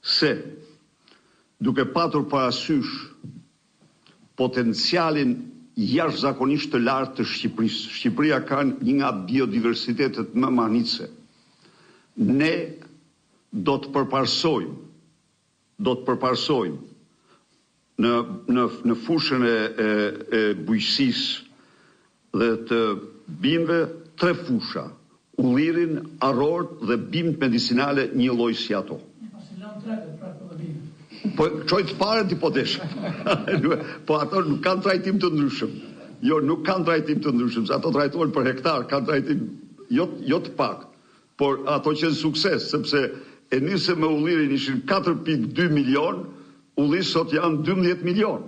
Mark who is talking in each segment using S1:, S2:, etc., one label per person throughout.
S1: se duke patur parasysh potencialin jashtëzakonisht të lartë të Shqipërisë. Shqipëria ka një nga biodiversitetet më mahnitse. Ne do të përparsojmë në fushën e bujqësisë dhe të bimëve 3 fusha: ullirin, arrort dhe bimë medicinale një lloj si ato. Po çoj të parën ti po desh. Po ato nuk kanë trajtim të ndryshëm. Jo, nuk kanë trajtim të ndryshëm, se ato trajtohen për hektar, kanë trajtim jo të pak, por ato që në sukses, sepse e nisë me ullirin ishin 4.2 milion, ulli sot janë 12 milion.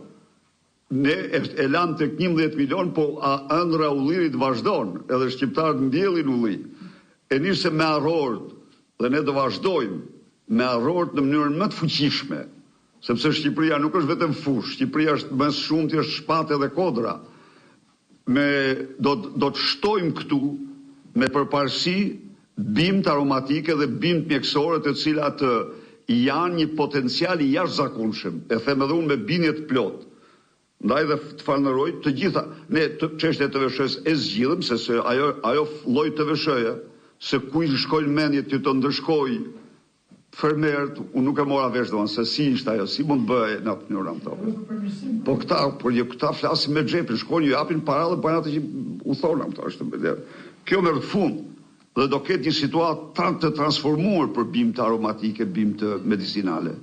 S1: Ne e lanë tek 11 milion, po ëndra ullirit vazhdon, edhe shqiptarët mbjellin ulli. E nisë me arrort, dhe ne do vazhdojmë me arrort në mënyrën më të fuqishme, sepse Shqipëria nuk është vetëm fush, Shqipëria është më shumë, është shpatë dhe kodra. Do të shtojmë këtu me përparësi bimët aromatike dhe bimët mjekësore, të cilat janë një potencial i jashtëzakonshëm. E them edhe unë me bindje të plot. Ndaj dhe të falënderoj të gjitha. Ne çështjen e TVSH-s e zgjidhëm, se ajo lloj TVSH-je, se kujt shkojnë mendjet që të ndërshkoj fermerët, unë nuk e mora vesh domosdoshmë se si ishte ajo, si mund të bëhej në atë mënyrë ato. Po këta flasin me xhepin, shkojnë, ju japin para dhe bëjnë atë që u thonë ato. Kjo merr fund dhe do ketë një situatë të transformuar për bimët aromatike, bimët medicinale.